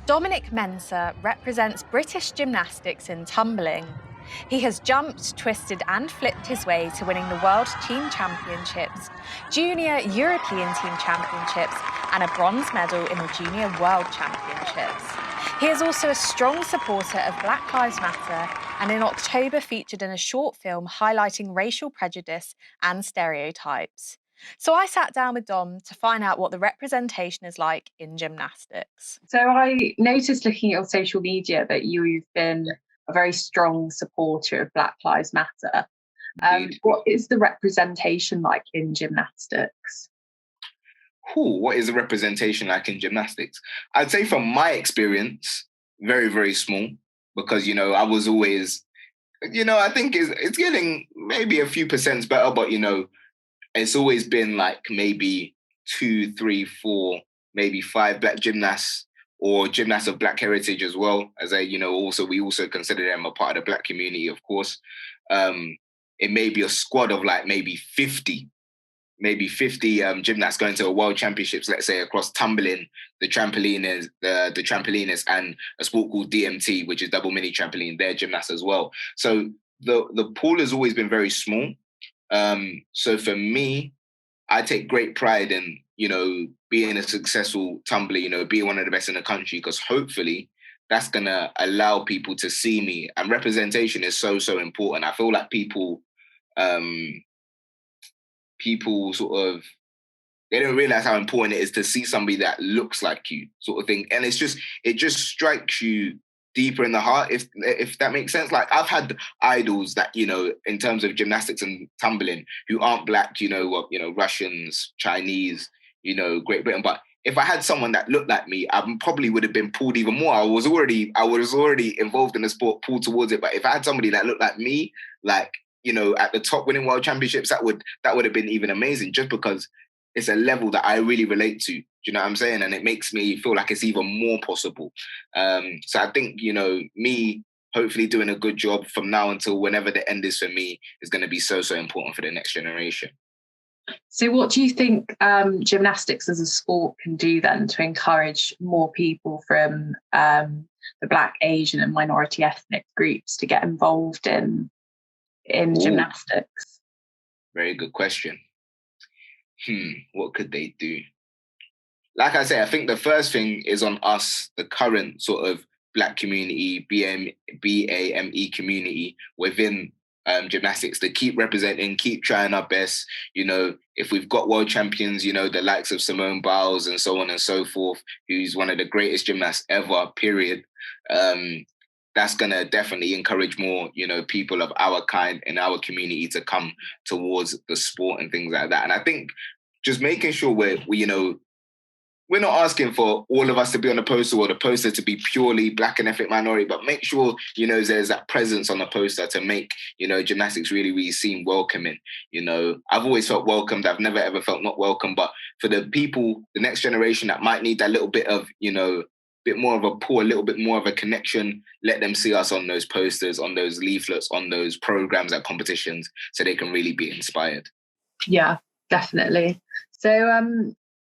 Dominic Mensah represents British Gymnastics in tumbling. He has jumped, twisted and flipped his way to winning the World Team Championships, Junior European Team Championships and a bronze medal in the Junior World Championships. He is also a strong supporter of Black Lives Matter and in October featured in a short film highlighting racial prejudice and stereotypes. So I sat down with Dom to find out what the representation is like in gymnastics. So I noticed looking at your social media that you've been a very strong supporter of Black Lives Matter. What is the representation like in gymnastics? What is the representation like in gymnastics? I'd say from my experience, very, very small, because, I was always, I think it's getting maybe a few percent better, but, it's always been like maybe 2, 3, 4, maybe 5 Black gymnasts or gymnasts of Black heritage as well. As we also consider them a part of the Black community, of course. It may be a squad of like maybe 50 gymnasts going to a world championships, let's say across tumbling, the trampoliners, and a sport called DMT, which is double mini trampoline, they're gymnasts as well. So the pool has always been very small. So for me, I take great pride in, being a successful tumbler, being one of the best in the country, because hopefully that's going to allow people to see me. And representation is so, so important. I feel like people sort of, they don't realize how important it is to see somebody that looks like you, sort of thing. And it just strikes you deeper in the heart, if that makes sense. Like I've had idols that, in terms of gymnastics and tumbling, who aren't Black, Russians, Chinese, Great Britain. But if I had someone that looked like me, I probably would have been pulled even more. I was already involved in the sport, pulled towards it. But if I had somebody that looked like me, like, at the top winning world championships, that would have been even amazing, just because it's a level that I really relate to. Do you know what I'm saying? And it makes me feel like it's even more possible. So I think, me hopefully doing a good job from now until whenever the end is for me is going to be so, so important for the next generation. So what do you think gymnastics as a sport can do then to encourage more people from the Black, Asian and minority ethnic groups to get involved in gymnastics? Very good question. What could they do? Like I say, I think the first thing is on us, the current sort of Black community, BAME community within gymnastics, to keep representing, keep trying our best. If we've got world champions, the likes of Simone Biles and so on and so forth, who's one of the greatest gymnasts ever, period. That's going to definitely encourage more, people of our kind in our community to come towards the sport and things like that. And I think just making sure we're not asking for all of us to be on the poster or the poster to be purely Black and ethnic minority, but make sure, there's that presence on the poster to make, gymnastics really, really seem welcoming. I've always felt welcomed. I've never, ever felt not welcome. But for the people, the next generation that might need that little bit of, bit more of a pull, a little bit more of a connection, let them see us on those posters, on those leaflets, on those programs at competitions, so they can really be inspired. Yeah, definitely. So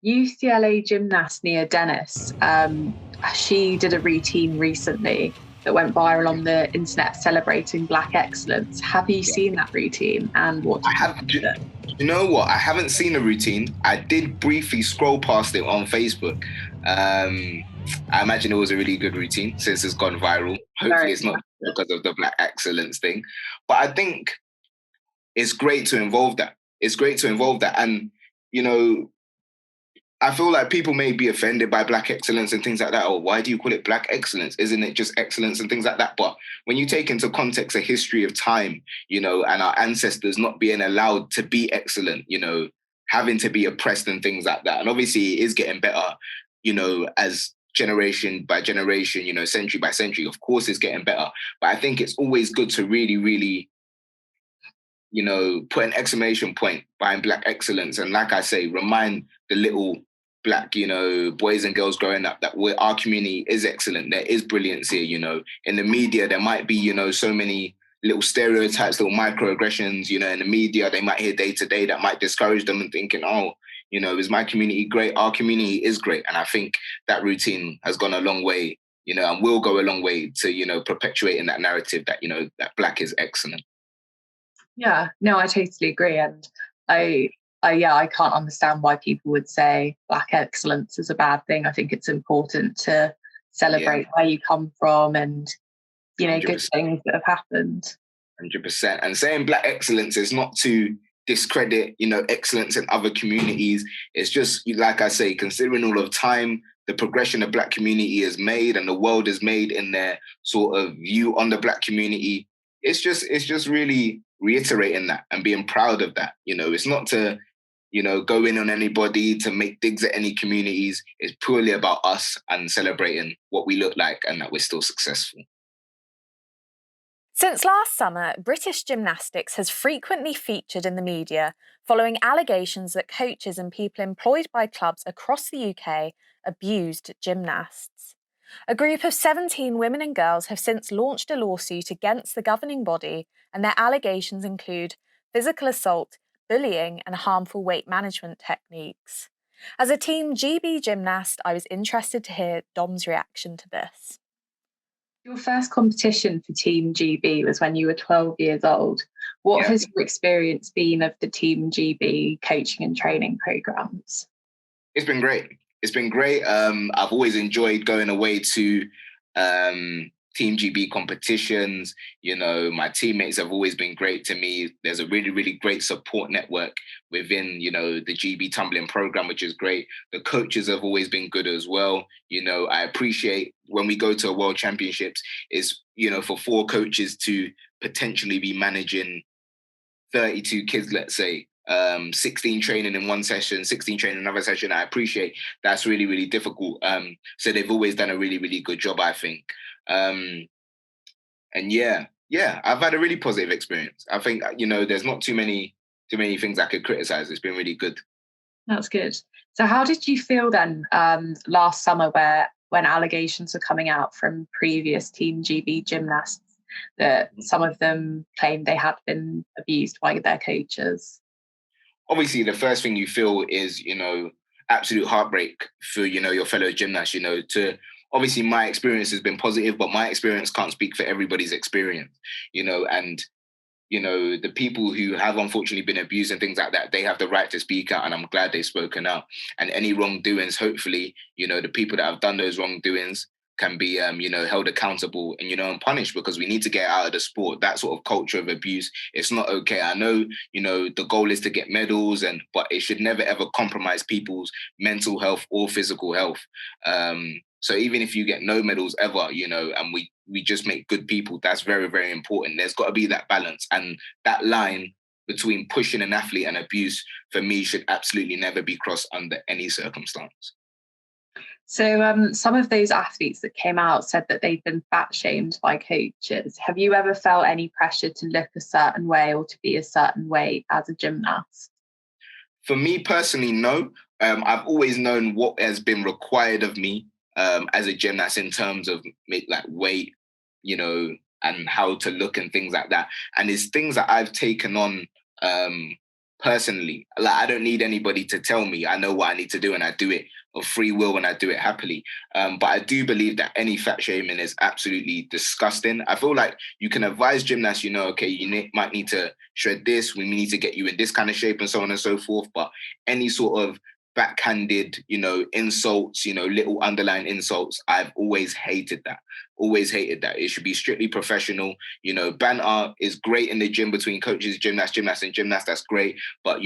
UCLA gymnast Nia Dennis, she did a routine recently that went viral on the internet celebrating Black excellence. Have you seen that routine, and what do you think of it? You know what? I haven't seen the routine. I did briefly scroll past it on Facebook. I imagine it was a really good routine since it's gone viral. Hopefully it's not because of the Black excellence thing. But I think it's great to involve that. And, I feel like people may be offended by Black excellence and things like that. Or why do you call it Black excellence? Isn't it just excellence and things like that? But when you take into context a history of time, and our ancestors not being allowed to be excellent, having to be oppressed and things like that. And obviously it is getting better, as generation by generation, century by century. Of course it's getting better. But I think it's always good to really, really, put an exclamation point behind Black excellence. And like I say, remind the little Black, boys and girls growing up that our community is excellent. There is brilliance here, In the media, there might be, so many little stereotypes, little microaggressions, in the media, they might hear day to day that might discourage them and thinking, is my community great? Our community is great. And I think that routine has gone a long way and will go a long way to, perpetuating that narrative that, that Black is excellent. Yeah, no, I totally agree. And I can't understand why people would say Black excellence is a bad thing. I think it's important to celebrate where you come from and, 100%. Good things that have happened. 100%. And saying Black excellence is not to discredit, excellence in other communities. It's just, like I say, considering all of time, the progression the Black community has made and the world has made in their sort of view on the Black community, it's just really reiterating that and being proud of that. It's not to, go in on anybody, to make digs at any communities. It's purely about us and celebrating what we look like and that we're still successful. Since last summer, British Gymnastics has frequently featured in the media following allegations that coaches and people employed by clubs across the UK abused gymnasts. A group of 17 women and girls have since launched a lawsuit against the governing body, and their allegations include physical assault, bullying, and harmful weight management techniques. As a Team GB gymnast, I was interested to hear Dom's reaction to this. Your first competition for Team GB was when you were 12 years old. What has your experience been of the Team GB coaching and training programs? It's been great. I've always enjoyed going away to Team GB competitions. My teammates have always been great to me. There's a really, really great support network within, the GB tumbling program, which is great. The coaches have always been good as well. I appreciate when we go to a world championships is, for 4 coaches to potentially be managing 32 kids, let's say, 16 training in one session, 16 training in another session. I appreciate that's really, really difficult. So they've always done a really, really good job, I think. And I've had a really positive experience. I think, there's not too many things I could criticize. It's been really good. That's good. So how did you feel then last summer when allegations were coming out from previous Team GB gymnasts that some of them claimed they had been abused by their coaches? Obviously, the first thing you feel is, absolute heartbreak for, your fellow gymnasts, obviously my experience has been positive, but my experience can't speak for everybody's experience, and, the people who have unfortunately been abused and things like that, they have the right to speak out, and I'm glad they've spoken out. And any wrongdoings, hopefully, the people that have done those wrongdoings can be, held accountable and, and punished, because we need to get out of the sport. That sort of culture of abuse, it's not okay. I know, the goal is to get medals, but it should never, ever compromise people's mental health or physical health. So even if you get no medals ever, and we just make good people, that's very, very important. There's got to be that balance. And that line between pushing an athlete and abuse, for me, should absolutely never be crossed under any circumstance. So some of those athletes that came out said that they've been fat shamed by coaches. Have you ever felt any pressure to look a certain way or to be a certain way as a gymnast? For me personally, no. I've always known what has been required of me as a gymnast in terms of weight, and how to look and things like that. And it's things that I've taken on personally. I don't need anybody to tell me. I know what I need to do, and I do it of free will, and I do it happily. But I do believe that any fat shaming is absolutely disgusting. I feel like you can advise gymnasts, okay, you might need to shred this, we need to get you in this kind of shape and so on and so forth. But any sort of backhanded, insults, little underlying insults, I've always hated that. It should be strictly professional. Banter is great in the gym between coaches, gymnasts, and gymnasts. That's great. But,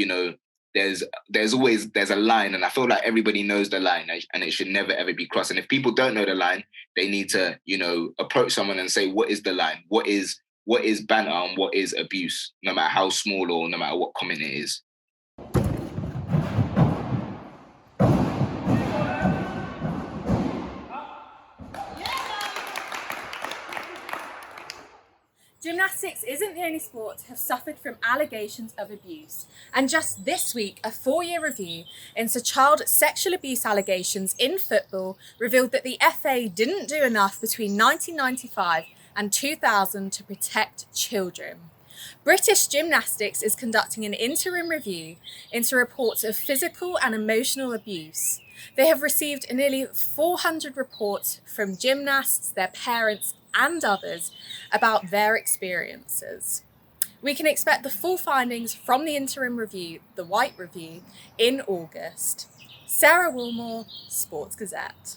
there's always a line, and I feel like everybody knows the line, and it should never, ever be crossed. And if people don't know the line, they need to, approach someone and say, what is the line? What is banter and what is abuse, no matter how small or no matter what comment it is. Gymnastics isn't the only sport to have suffered from allegations of abuse. And just this week, a 4-year review into child sexual abuse allegations in football revealed that the FA didn't do enough between 1995 and 2000 to protect children. British Gymnastics is conducting an interim review into reports of physical and emotional abuse. They have received nearly 400 reports from gymnasts, their parents, and others about their experiences. We can expect the full findings from the interim review, the White Review, in August. Sarah Wilmore, Sports Gazette.